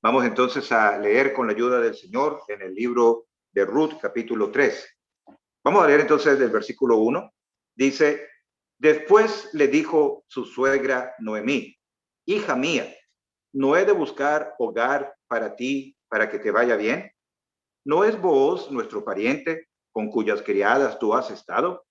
Vamos entonces a leer con la ayuda del Señor en el libro de Ruth, capítulo 3. Vamos a leer entonces del versículo 1. Dice, después le dijo su suegra Noemí, hija mía, ¿no he de buscar hogar para ti para que te vaya bien? ¿No es Booz nuestro pariente con cuyas criadas tú has estado?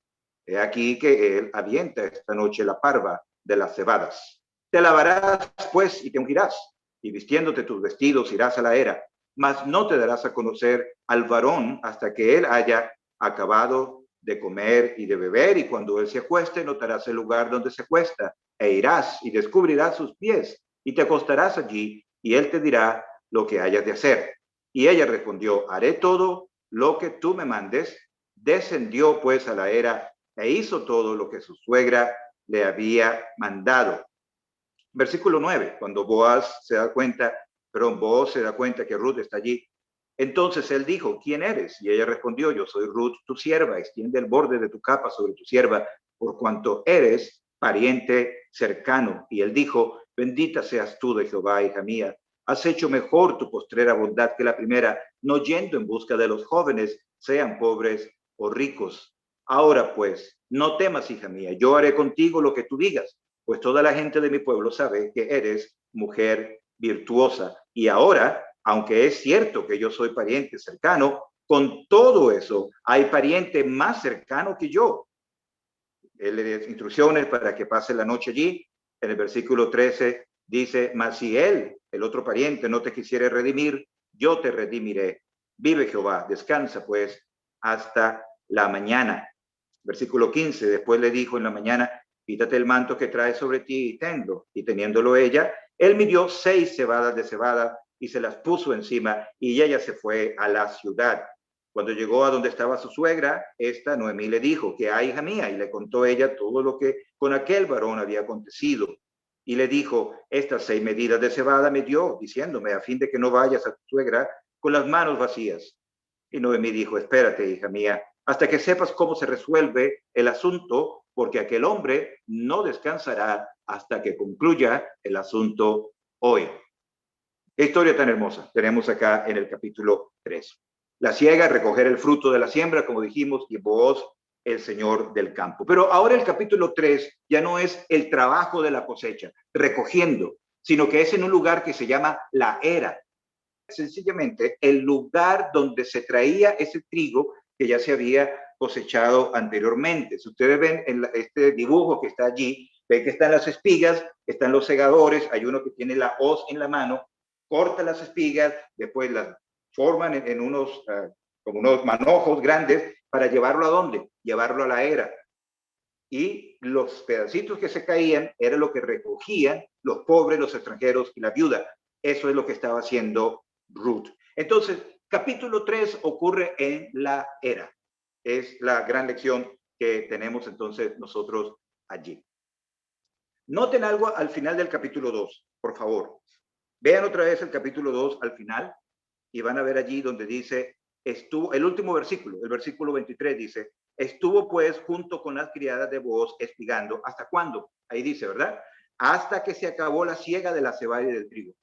He aquí que él avienta esta noche la parva de las cebadas. Te lavarás, pues, y te ungirás, y vistiéndote tus vestidos irás a la era, mas no te darás a conocer al varón hasta que él haya acabado de comer y de beber, y cuando él se acueste, notarás el lugar donde se acuesta, e irás y descubrirás sus pies, y te acostarás allí, y él te dirá lo que hayas de hacer. Y ella respondió, haré todo lo que tú me mandes. Descendió pues a la era e hizo todo lo que su suegra le había mandado. Versículo 9, cuando Booz se da cuenta que Ruth está allí. Entonces él dijo, ¿quién eres? Y ella respondió, yo soy Ruth, tu sierva, extiende el borde de tu capa sobre tu sierva, por cuanto eres pariente cercano. Y él dijo, bendita seas tú de Jehová, hija mía, has hecho mejor tu postrera bondad que la primera, no yendo en busca de los jóvenes, sean pobres o ricos. Ahora pues, no temas, hija mía, yo haré contigo lo que tú digas, pues toda la gente de mi pueblo sabe que eres mujer virtuosa. Y ahora, aunque es cierto que yo soy pariente cercano, con todo eso hay pariente más cercano que yo. Él le dio instrucciones para que pase la noche allí. En el versículo 13 dice, mas si él, el otro pariente, no te quisiere redimir, yo te redimiré. Vive Jehová, descansa pues hasta la mañana. Versículo 15, después le dijo en la mañana, quítate el manto que traes sobre ti y tenlo. Y teniéndolo ella, él midió 6 cebadas de cebada y se las puso encima y ella se fue a la ciudad. Cuando llegó a donde estaba su suegra, esta Noemí le dijo, ¿qué hay, hija mía? Y le contó ella todo lo que con aquel varón había acontecido. Y le dijo, estas 6 medidas de cebada me dio, diciéndome, a fin de que no vayas a tu suegra con las manos vacías. Y Noemí dijo, espérate, hija mía, hasta que sepas cómo se resuelve el asunto, porque aquel hombre no descansará hasta que concluya el asunto hoy. Qué historia tan hermosa tenemos acá en el capítulo 3. La siega, recoger el fruto de la siembra, como dijimos, y Booz, el señor del campo. Pero ahora el capítulo 3 ya no es el trabajo de la cosecha, recogiendo, sino que es en un lugar que se llama la era. Sencillamente el lugar donde se traía ese trigo que ya se había cosechado anteriormente. Si ustedes ven en este dibujo que está allí, ven que están las espigas, están los segadores, hay uno que tiene la hoz en la mano, corta las espigas, después las forman en unos, como unos manojos grandes para llevarlo a dónde? Llevarlo a la era. Y los pedacitos que se caían era lo que recogían los pobres, los extranjeros y la viuda. Eso es lo que estaba haciendo Ruth. Entonces, capítulo 3 ocurre en la era. Es la gran lección que tenemos entonces nosotros allí. Noten algo al final del capítulo 2, por favor. Vean otra vez el capítulo 2 al final y van a ver allí donde dice, estuvo, el último versículo, el versículo 23 dice, estuvo pues junto con las criadas de Booz espigando, ¿hasta cuándo? Ahí dice, ¿verdad? Hasta que se acabó la siega de la cebada y del trigo.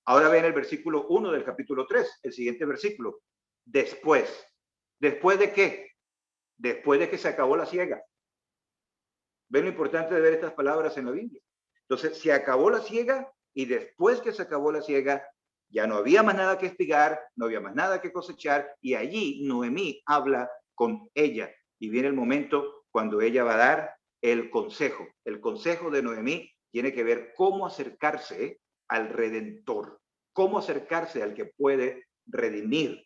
Ahora ven el versículo 1 del capítulo 3, el siguiente versículo. Después. ¿Después de qué? Después de que se acabó la siega. ¿Ven lo importante de ver estas palabras en la Biblia? Entonces, se acabó la siega y después que se acabó la siega, ya no había más nada que espigar, no había más nada que cosechar y allí Noemí habla con ella y viene el momento cuando ella va a dar el consejo. El consejo de Noemí tiene que ver cómo acercarse al Redentor, cómo acercarse al que puede redimir.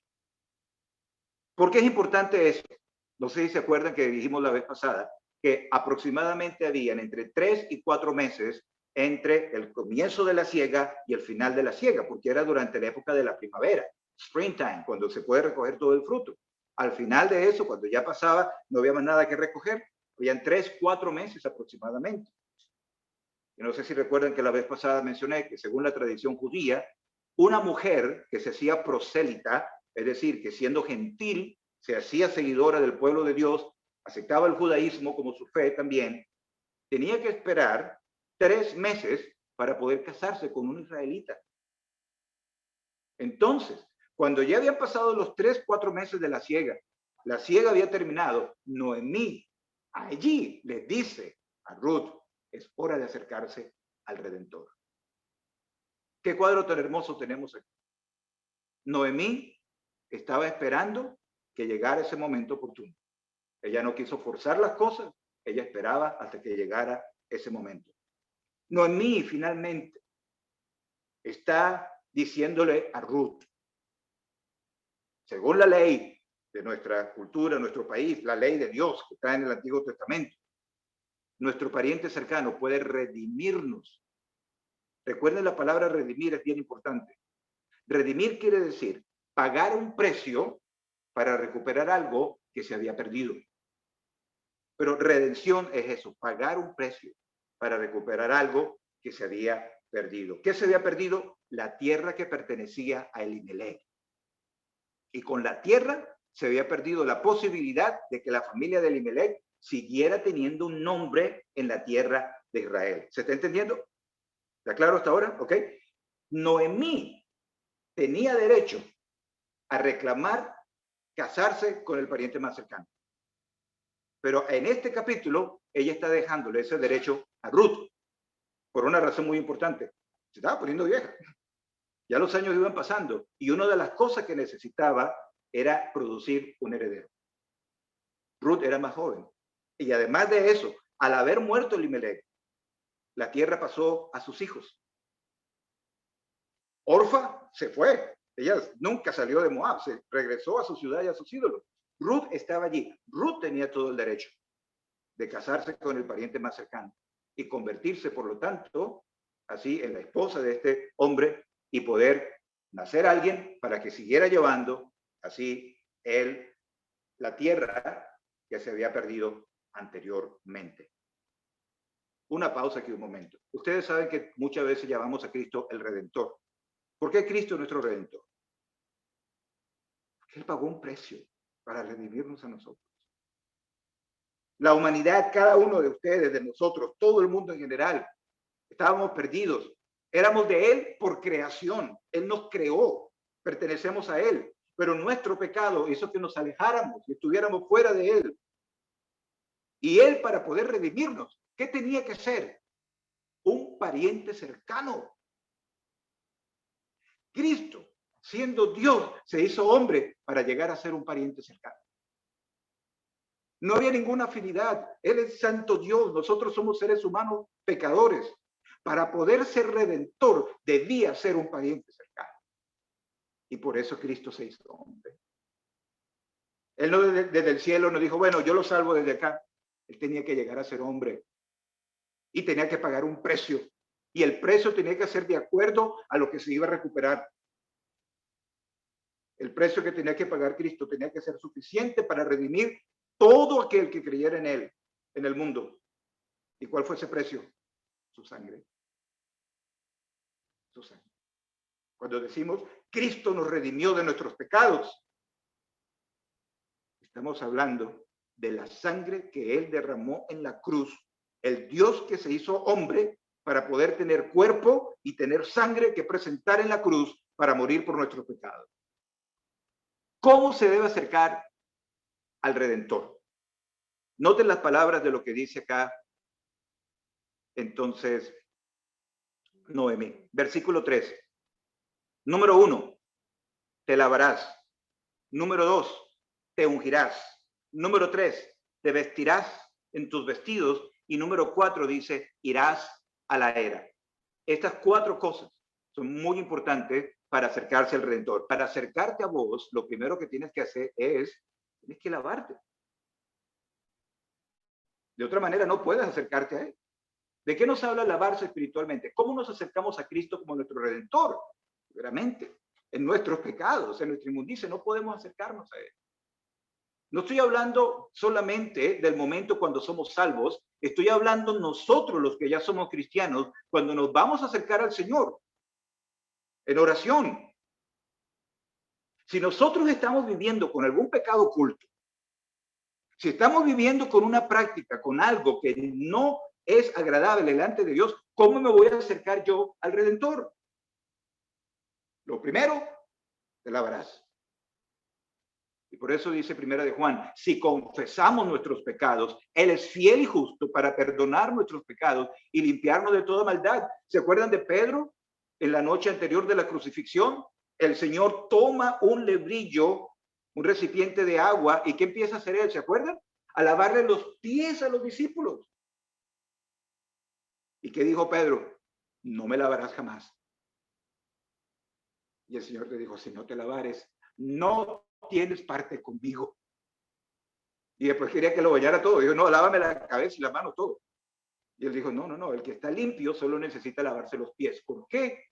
¿Por qué es importante eso? No sé si se acuerdan que dijimos la vez pasada que aproximadamente habían entre 3 y 4 meses entre el comienzo de la siega y el final de la siega, porque era durante la época de la primavera, springtime, cuando se puede recoger todo el fruto. Al final de eso, cuando ya pasaba, no había más nada que recoger. Habían 3, 4 meses aproximadamente. Y no sé si recuerdan que la vez pasada mencioné que según la tradición judía, una mujer que se hacía prosélita, es decir, que siendo gentil, se hacía seguidora del pueblo de Dios, aceptaba el judaísmo como su fe también, tenía que esperar 3 meses para poder casarse con un israelita. Entonces, cuando ya habían pasado los 3, 4 meses de la siega había terminado, Noemí allí les dice a Ruth, es hora de acercarse al Redentor. ¿Qué cuadro tan hermoso tenemos aquí? Noemí estaba esperando que llegara ese momento oportuno. Ella no quiso forzar las cosas, ella esperaba hasta que llegara ese momento. Noemí finalmente está diciéndole a Ruth, según la ley de nuestra cultura, nuestro país, la ley de Dios que está en el Antiguo Testamento, nuestro pariente cercano puede redimirnos. Recuerden, la palabra redimir es bien importante. Redimir quiere decir pagar un precio para recuperar algo que se había perdido. Pero redención es eso, pagar un precio para recuperar algo que se había perdido. ¿Qué se había perdido? La tierra que pertenecía a Elimelech. Y con la tierra se había perdido la posibilidad de que la familia de Elimelech siguiera teniendo un nombre en la tierra de Israel. ¿Se está entendiendo? ¿Está claro hasta ahora? ¿Ok? Noemí tenía derecho a reclamar casarse con el pariente más cercano. Pero en este capítulo, ella está dejándole ese derecho a Ruth, por una razón muy importante. Se estaba poniendo vieja. Ya los años iban pasando y una de las cosas que necesitaba era producir un heredero. Ruth era más joven. Y además de eso, al haber muerto Elimelech, la tierra pasó a sus hijos. Orfa se fue. Ella nunca salió de Moab, se regresó a su ciudad y a sus ídolos. Ruth estaba allí. Ruth tenía todo el derecho de casarse con el pariente más cercano y convertirse, por lo tanto, así en la esposa de este hombre y poder nacer alguien para que siguiera llevando así la tierra que se había perdido anteriormente. Una pausa aquí un momento. Ustedes saben que muchas veces llamamos a Cristo el Redentor. ¿Por qué Cristo es nuestro Redentor? Porque Él pagó un precio para redimirnos a nosotros. La humanidad, cada uno de ustedes, de nosotros, todo el mundo en general, estábamos perdidos. Éramos de Él por creación. Él nos creó, pertenecemos a Él. Pero nuestro pecado hizo que nos alejáramos y estuviéramos fuera de Él. Y Él, para poder redimirnos, ¿qué tenía que ser? Un pariente cercano. Cristo, siendo Dios, se hizo hombre para llegar a ser un pariente cercano. No había ninguna afinidad. Él es santo Dios. Nosotros somos seres humanos pecadores. Para poder ser redentor, debía ser un pariente cercano. Y por eso Cristo se hizo hombre. Él no desde el cielo nos dijo, bueno, yo lo salvo desde acá. Él tenía que llegar a ser hombre. Y tenía que pagar un precio. Y el precio tenía que ser de acuerdo a lo que se iba a recuperar. El precio que tenía que pagar Cristo tenía que ser suficiente para redimir todo aquel que creyera en Él, en el mundo. ¿Y cuál fue ese precio? Su sangre. Su sangre. Cuando decimos, Cristo nos redimió de nuestros pecados, estamos hablando de la sangre que Él derramó en la cruz. El Dios que se hizo hombre para poder tener cuerpo y tener sangre que presentar en la cruz para morir por nuestros pecados. ¿Cómo se debe acercar al Redentor? Noten las palabras de lo que dice acá. Entonces, Noemí, versículo 3. Número 1, te lavarás. Número 2, te ungirás. Número 3, te vestirás en tus vestidos. Y número 4 dice, irás a la era. Estas 4 cosas son muy importantes para acercarse al Redentor. Para acercarte a vos, lo primero que tienes que hacer es, tienes que lavarte. De otra manera no puedes acercarte a Él. ¿De qué nos habla lavarse espiritualmente? ¿Cómo nos acercamos a Cristo como nuestro Redentor? Veramente, en nuestros pecados, en nuestra inmundicia, no podemos acercarnos a Él. No estoy hablando solamente del momento cuando somos salvos, estoy hablando nosotros los que ya somos cristianos, cuando nos vamos a acercar al Señor, en oración. Si nosotros estamos viviendo con algún pecado oculto, si estamos viviendo con una práctica, con algo que no es agradable delante de Dios, ¿cómo me voy a acercar yo al Redentor? Lo primero, te lavarás. Y por eso dice Primera de Juan, si confesamos nuestros pecados, Él es fiel y justo para perdonar nuestros pecados y limpiarnos de toda maldad. ¿Se acuerdan de Pedro? En la noche anterior de la crucifixión, el Señor toma un lebrillo, un recipiente de agua, ¿y qué empieza a hacer Él? ¿Se acuerdan? A lavarle los pies a los discípulos. ¿Y qué dijo Pedro? No me lavarás jamás. Y el Señor le dijo, si no te lavares, no tienes parte conmigo. Y después quería que lo bañara todo. Dijo, no, lávame la cabeza y la mano, todo. Y él dijo, no, el que está limpio solo necesita lavarse los pies. ¿Por qué?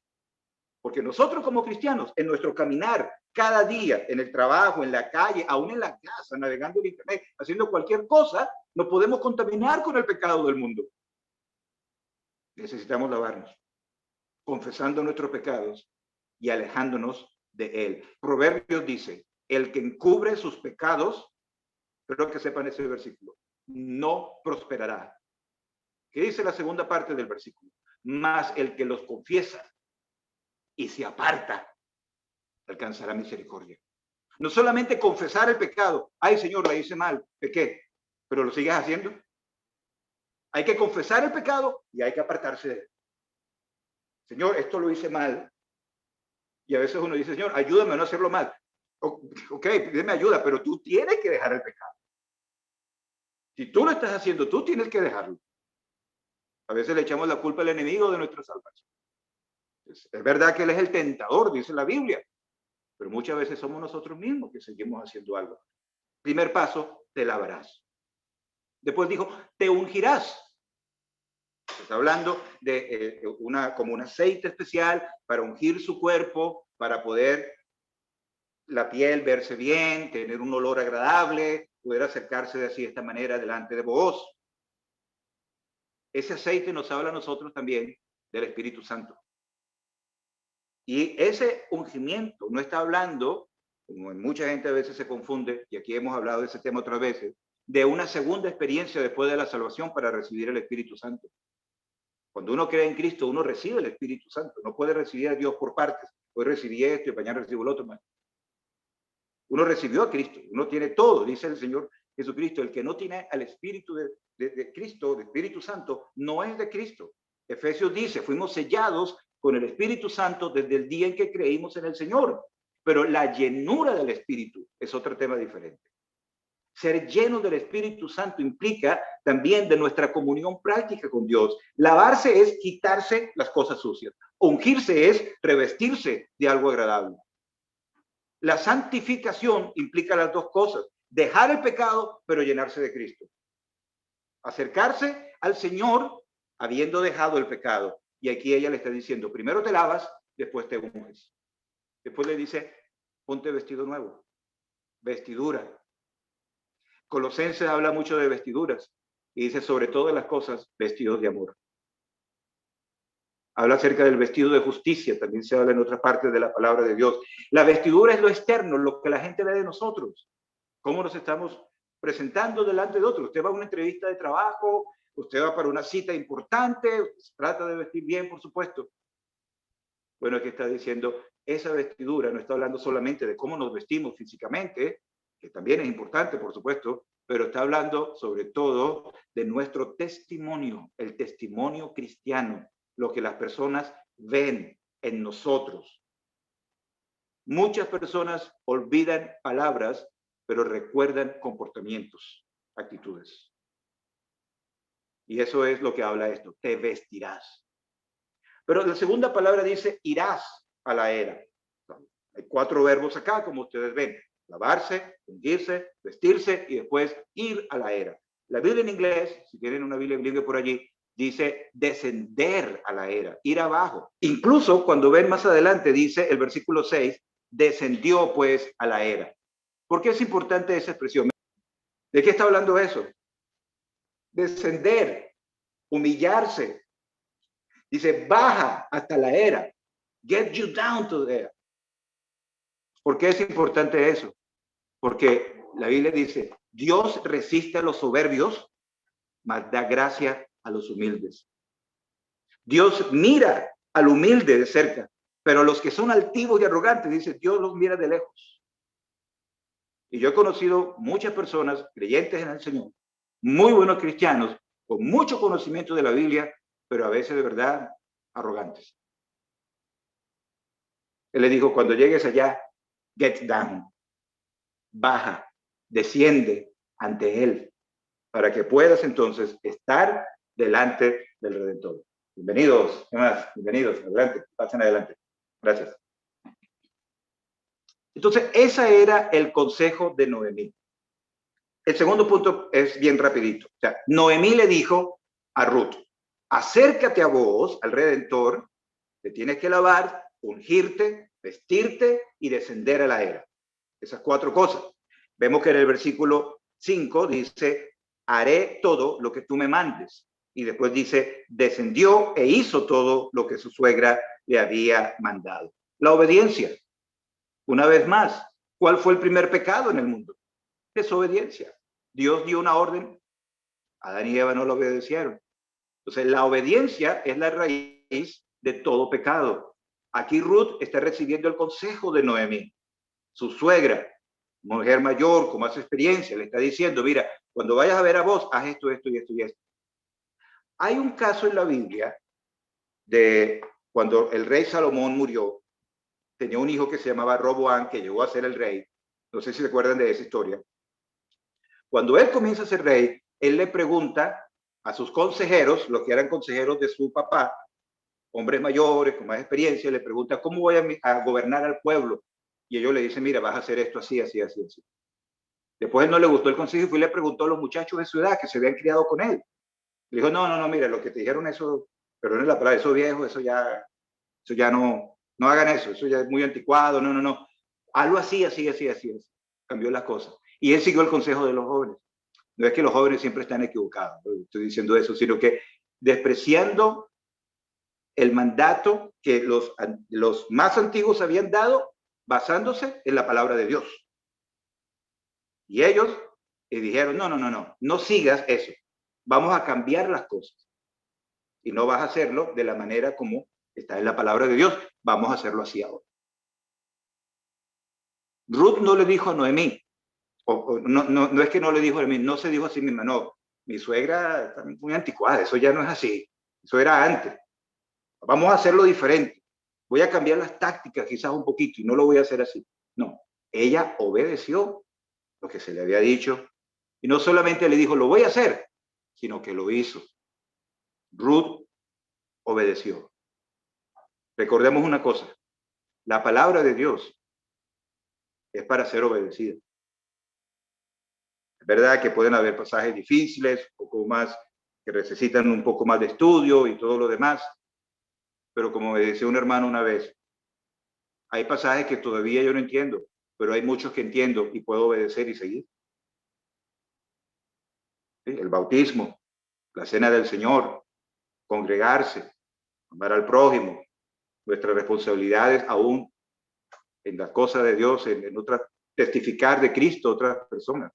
Porque nosotros como cristianos, en nuestro caminar, cada día, en el trabajo, en la calle, aún en la casa, navegando en internet, haciendo cualquier cosa, nos podemos contaminar con el pecado del mundo. Necesitamos lavarnos, confesando nuestros pecados y alejándonos de él. Proverbios dice, el que encubre sus pecados, espero que sepan ese versículo, no prosperará. ¿Qué dice la segunda parte del versículo? Mas el que los confiesa y se aparta, alcanzará misericordia. No solamente confesar el pecado, ay Señor, la hice mal, pequé, pero lo sigues haciendo. Hay que confesar el pecado y hay que apartarse de él. Señor, esto lo hice mal. Y a veces uno dice, Señor, ayúdame a no hacerlo mal. Ok, pídeme ayuda, pero tú tienes que dejar el pecado. Si tú lo estás haciendo, tú tienes que dejarlo. A veces le echamos la culpa al enemigo de nuestra salvación. Es verdad que él es el tentador, dice la Biblia, pero muchas veces somos nosotros mismos que seguimos haciendo algo. Primer paso, te lavarás. Después dijo, te ungirás. Se está hablando de como un aceite especial para ungir su cuerpo, para poder la piel verse bien, tener un olor agradable, poder acercarse de así de esta manera delante de vos. Ese aceite nos habla a nosotros también del Espíritu Santo. Y ese ungimiento no está hablando, como mucha gente a veces se confunde, y aquí hemos hablado de ese tema otras veces, de una segunda experiencia después de la salvación para recibir el Espíritu Santo. Cuando uno cree en Cristo, uno recibe el Espíritu Santo. No puede recibir a Dios por partes. Hoy recibí esto y mañana recibo el otro. Uno recibió a Cristo. Uno tiene todo, dice el Señor Jesucristo. El que no tiene al Espíritu de Cristo, de Espíritu Santo, no es de Cristo. Efesios dice, fuimos sellados con el Espíritu Santo desde el día en que creímos en el Señor. Pero la llenura del Espíritu es otro tema diferente. Ser lleno del Espíritu Santo implica también de nuestra comunión práctica con Dios. Lavarse es quitarse las cosas sucias. Ungirse es revestirse de algo agradable. La santificación implica las dos cosas. Dejar el pecado, pero llenarse de Cristo. Acercarse al Señor habiendo dejado el pecado. Y aquí ella le está diciendo, primero te lavas, después te unges. Después le dice, ponte vestido nuevo. Vestidura. Colosenses habla mucho de vestiduras y dice sobre todas las cosas vestidos de amor. Habla acerca del vestido de justicia, también se habla en otra parte de la palabra de Dios. La vestidura es lo externo, lo que la gente ve de nosotros, cómo nos estamos presentando delante de otros. Usted va a una entrevista de trabajo, usted va para una cita importante, trata de vestir bien, por supuesto. Bueno, aquí está diciendo, esa vestidura no está hablando solamente de cómo nos vestimos físicamente, que también es importante, por supuesto, pero está hablando sobre todo de nuestro testimonio, el testimonio cristiano, lo que las personas ven en nosotros. Muchas personas olvidan palabras, pero recuerdan comportamientos, actitudes. Y eso es lo que habla esto, te vestirás. Pero la segunda palabra dice, irás a la era. Hay 4 verbos acá, como ustedes ven. Lavarse, ungirse, vestirse y después ir a la era. La Biblia en inglés, si tienen una Biblia bilingüe por allí, dice descender a la era, ir abajo. Incluso cuando ven más adelante, dice el versículo 6, descendió pues a la era. ¿Por qué es importante esa expresión? ¿De qué está hablando eso? Descender, humillarse. Dice, baja hasta la era. Get you down to the era. ¿Por qué es importante eso? Porque la Biblia dice, Dios resiste a los soberbios, mas da gracia a los humildes. Dios mira al humilde de cerca, Pero los que son altivos y arrogantes, dice, Dios los mira de lejos. Y yo he conocido muchas personas creyentes en el Señor, muy buenos cristianos, con mucho conocimiento de la Biblia, pero a veces de verdad arrogantes. Él le dijo, cuando llegues allá, get down, baja, desciende ante Él, para que puedas entonces estar delante del Redentor. Bienvenidos, ¿qué más? Bienvenidos, adelante, pasen adelante. Gracias. Entonces, ese era el consejo de Noemí. El segundo punto es bien rapidito. O sea, Noemí le dijo a Ruth, acércate a vos, al Redentor, te tienes que lavar, ungirte, vestirte y descender a la era. Esas 4 cosas. Vemos que en el versículo 5 dice, haré todo lo que tú me mandes. Y después dice, descendió e hizo todo lo que su suegra le había mandado. La obediencia. Una vez más, ¿cuál fue el primer pecado en el mundo? Desobediencia. Dios dio una orden, Adán y Eva no lo obedecieron. Entonces, la obediencia es la raíz de todo pecado. Aquí Ruth está recibiendo el consejo de Noemí, su suegra, mujer mayor, con más experiencia, le está diciendo, mira, cuando vayas a ver a vos, haz esto, esto y esto y esto. Hay un caso en la Biblia de cuando el rey Salomón murió, tenía un hijo que se llamaba Roboam, que llegó a ser el rey. No sé si se acuerdan de esa historia. Cuando él comienza a ser rey, él le pregunta a sus consejeros, los que eran consejeros de su papá, hombres mayores, con más experiencia, le pregunta, ¿cómo voy a gobernar al pueblo? Y ellos le dicen, mira, vas a hacer esto así, así, así, así. Después él no le gustó el consejo y fue y le preguntó a los muchachos de su edad que se habían criado con él. Le dijo, no, no, no, mira, lo que te dijeron eso, perdón la palabra, eso viejo, eso ya no, no hagan eso ya es muy anticuado, no, no, no. Algo así, así, así, así es. Cambió las cosas. Y él siguió el consejo de los jóvenes. No es que los jóvenes siempre están equivocados, no estoy diciendo eso, sino que despreciando el mandato que los más antiguos habían dado basándose en la palabra de Dios. Y ellos dijeron, no, no, no, no, no sigas eso. Vamos a cambiar las cosas. Y no vas a hacerlo de la manera como está en la palabra de Dios. Vamos a hacerlo así ahora. Ruth no le dijo a Noemí, no es que no le dijo a Noemí, no se dijo a sí misma, no, mi suegra está muy anticuada, eso ya no es así, eso era antes. Vamos a hacerlo diferente. Voy a cambiar las tácticas quizás un poquito y no lo voy a hacer así. No, ella obedeció lo que se le había dicho y no solamente le dijo, lo voy a hacer, sino que lo hizo. Ruth obedeció. Recordemos una cosa, la palabra de Dios es para ser obedecida. Es verdad que pueden haber pasajes difíciles, un poco más, que necesitan un poco más de estudio y todo lo demás, pero como me decía un hermano una vez, hay pasajes que todavía yo no entiendo, pero hay muchos que entiendo y puedo obedecer y seguir. ¿Sí? El bautismo, la cena del Señor, congregarse, amar al prójimo, nuestras responsabilidades aún en las cosas de Dios, en otras, testificar de Cristo a otras personas.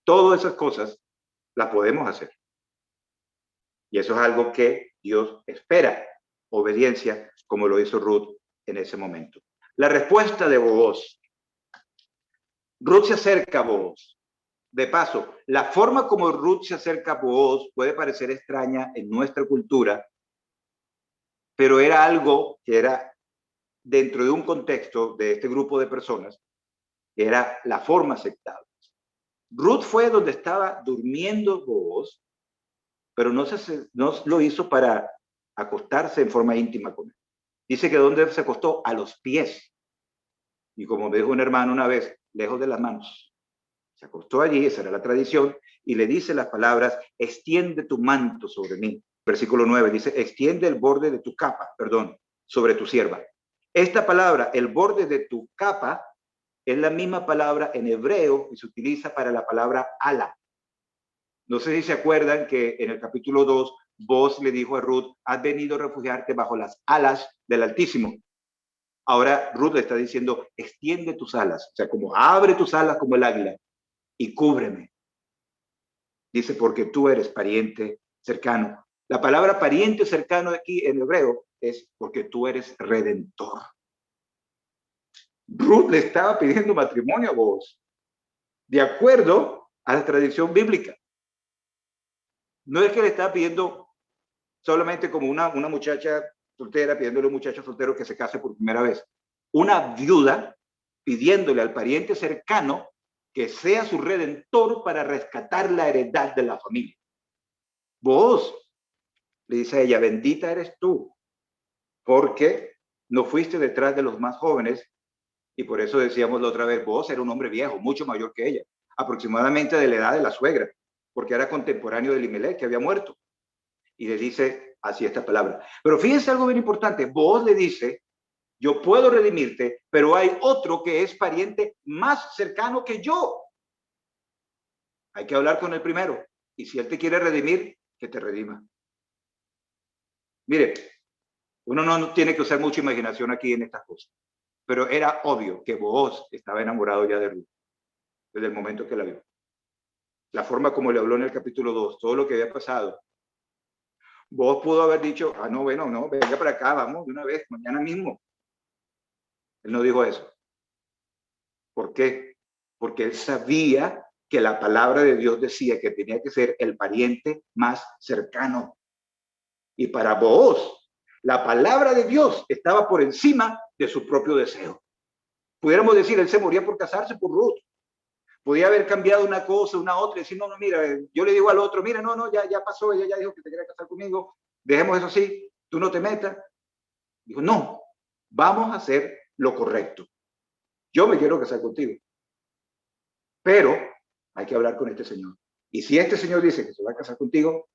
Todas esas cosas las podemos hacer. Y eso es algo que Dios espera, obediencia, como lo hizo Ruth en ese momento. La respuesta de Booz. Ruth se acerca a Booz. De paso, la forma como Ruth se acerca a Booz puede parecer extraña en nuestra cultura, pero era algo que era dentro de un contexto de este grupo de personas, que era la forma aceptada. Ruth fue donde estaba durmiendo Booz, pero no lo hizo para acostarse en forma íntima con él. Dice que donde se acostó, a los pies. Y como me dijo un hermano una vez, lejos de las manos. Se acostó allí, esa era la tradición, y le dice las palabras, extiende tu manto sobre mí. Versículo 9 dice, extiende el borde de tu capa, sobre tu sierva. Esta palabra, el borde de tu capa, es la misma palabra en hebreo que se utiliza para la palabra ala. No sé si se acuerdan que en el capítulo 2, Boaz le dijo a Ruth, has venido a refugiarte bajo las alas del Altísimo. Ahora Ruth le está diciendo, extiende tus alas, o sea, como abre tus alas como el águila y cúbreme. Dice, porque tú eres pariente cercano. La palabra pariente cercano aquí en hebreo es porque tú eres redentor. Ruth le estaba pidiendo matrimonio a Booz, de acuerdo a la tradición bíblica. No es que le estaba pidiendo solamente como una muchacha soltera, pidiéndole a un muchacho soltero que se case por primera vez. Una viuda pidiéndole al pariente cercano que sea su redentor para rescatar la heredad de la familia. Vos, le dice a ella, bendita eres tú, porque no fuiste detrás de los más jóvenes, y por eso decíamos la otra vez, vos era un hombre viejo, mucho mayor que ella, aproximadamente de la edad de la suegra, porque era contemporáneo de Elimelech, que había muerto. Y le dice así esta palabra. Pero fíjense algo bien importante, vos le dice, yo puedo redimirte, pero hay otro que es pariente más cercano que yo. Hay que hablar con el primero. Y si él te quiere redimir, que te redima. Mire, uno no tiene que usar mucha imaginación aquí en estas cosas. Pero era obvio que Booz estaba enamorado ya de Ruth, desde el momento que la vio. La forma como le habló en el capítulo 2, todo lo que había pasado. Booz pudo haber dicho, no, bueno, no, venga para acá, vamos de una vez, mañana mismo. Él no dijo eso. ¿Por qué? Porque él sabía que la palabra de Dios decía que tenía que ser el pariente más cercano. Y para Booz, la palabra de Dios estaba por encima de su propio deseo. Pudiéramos decir, él se moría por casarse por Ruth. Podía haber cambiado una cosa, una otra, y decir, no, mira, yo le digo al otro, mira, no, ya pasó, ella ya dijo que te quiere casar conmigo, dejemos eso así, tú no te metas. Dijo, no, vamos a hacer lo correcto. Yo me quiero casar contigo, pero hay que hablar con este señor. Y si este señor dice que se va a casar contigo,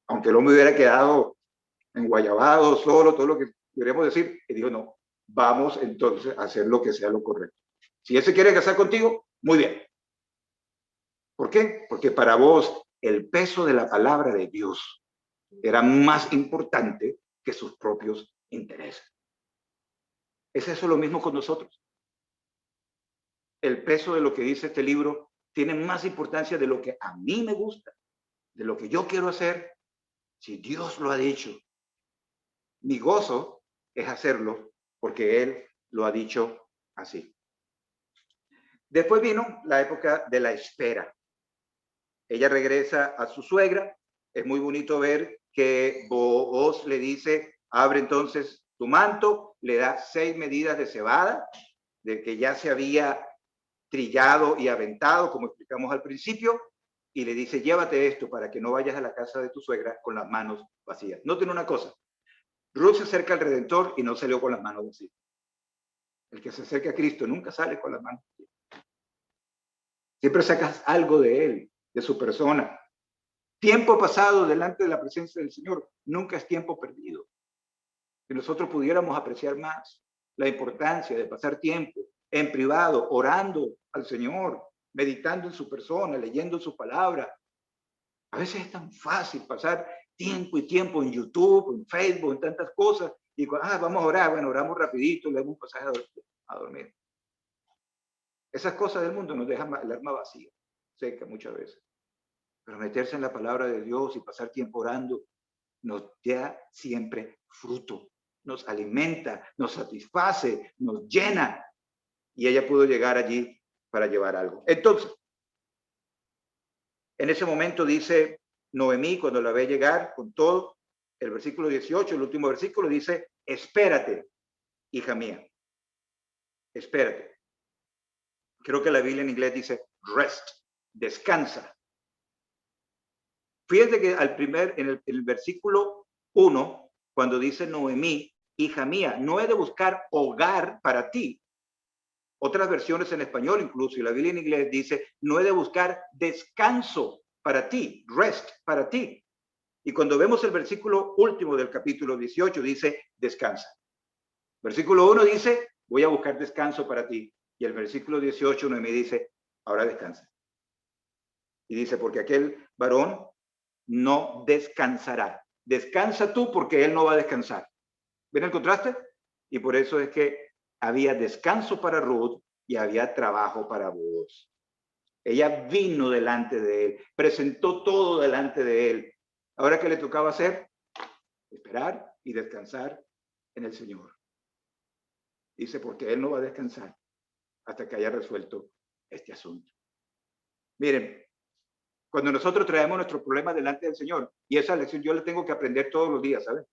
aunque el hombre hubiera quedado enguayabado, solo, todo lo que queremos decir, y dijo, no, vamos entonces a hacer lo que sea lo correcto. Si él se quiere casar contigo, muy bien. ¿Por qué? Porque para vos el peso de la palabra de Dios era más importante que sus propios intereses. ¿Es eso lo mismo con nosotros? El peso de lo que dice este libro tiene más importancia de lo que a mí me gusta, de lo que yo quiero hacer. Si Dios lo ha dicho, mi gozo es hacerlo porque Él lo ha dicho así. Después vino la época de la espera. Ella regresa a su suegra. Es muy bonito ver que Booz le dice, abre entonces tu manto, le da 6 medidas de cebada, de que ya se había trillado y aventado, como explicamos al principio, y le dice, llévate esto para que no vayas a la casa de tu suegra con las manos vacías. Noten una cosa, Ruth se acerca al Redentor y no salió con las manos vacías. El que se acerca a Cristo nunca sale con las manos vacías. Siempre sacas algo de Él, de su persona. Tiempo pasado delante de la presencia del Señor nunca es tiempo perdido. Si nosotros pudiéramos apreciar más la importancia de pasar tiempo en privado, orando al Señor, meditando en su persona, leyendo su palabra. A veces es tan fácil pasar tiempo y tiempo en YouTube, en Facebook, en tantas cosas, y vamos a orar, bueno, oramos rapidito, leemos un pasaje a dormir. Esas cosas del mundo nos dejan el alma vacía, seca muchas veces. Pero meterse en la palabra de Dios y pasar tiempo orando nos da siempre fruto, nos alimenta, nos satisface, nos llena. Y ella pudo llegar allí para llevar algo. Entonces, en ese momento dice Noemí, cuando la ve llegar con todo, el versículo 18, el último versículo dice, espérate, hija mía, espérate. Creo que la Biblia en inglés dice rest, descansa. Fíjate que en el versículo 1, cuando dice Noemí, hija mía, no he de buscar hogar para ti. Otras versiones en español incluso, y la Biblia en inglés dice, no he de buscar descanso para ti, rest para ti. Y cuando vemos el versículo último del capítulo 18, dice, descansa. Versículo 1 dice, voy a buscar descanso para ti. Y el versículo 18 me dice, ahora descansa. Y dice, porque aquel varón no descansará. Descansa tú porque él no va a descansar. ¿Ven el contraste? Y por eso es que había descanso para Ruth y había trabajo para Booz. Ella vino delante de él, presentó todo delante de él. Ahora, ¿qué le tocaba hacer? Esperar y descansar en el Señor. Dice, porque él no va a descansar. hasta que haya resuelto este asunto. Miren, cuando nosotros traemos nuestros problemas delante del Señor, y esa lección yo la tengo que aprender todos los días, ¿sabes?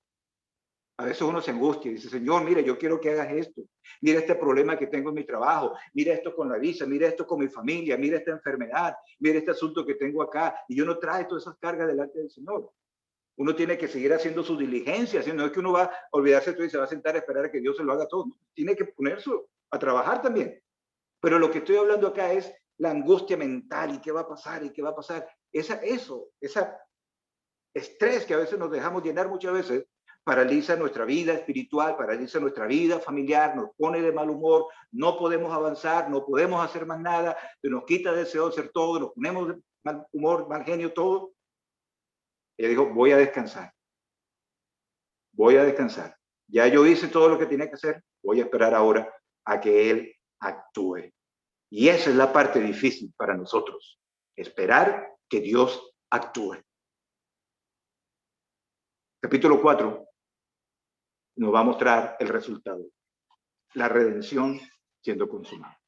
A veces uno se angustia y dice, Señor, mire, yo quiero que hagas esto. Mira este problema que tengo en mi trabajo. Mira esto con la visa. Mira esto con mi familia. Mira esta enfermedad. Mira este asunto que tengo acá. Y yo no trae todas esas cargas delante del Señor. Uno tiene que seguir haciendo su diligencia. No es que uno va a olvidarse todo y se va a sentar a esperar a que Dios se lo haga todo. Tiene que ponerse a trabajar también. Pero lo que estoy hablando acá es la angustia mental y qué va a pasar y qué va a pasar. Esa estrés que a veces nos dejamos llenar muchas veces paraliza nuestra vida espiritual, paraliza nuestra vida familiar, nos pone de mal humor, no podemos avanzar, no podemos hacer más nada, nos quita deseo de hacer todo, nos ponemos de mal humor, mal genio, todo. Ella dijo, voy a descansar. Voy a descansar. Ya yo hice todo lo que tenía que hacer, voy a esperar ahora a que Él actúe. Y esa es la parte difícil para nosotros, esperar que Dios actúe. Capítulo 4 nos va a mostrar el resultado, la redención siendo consumada.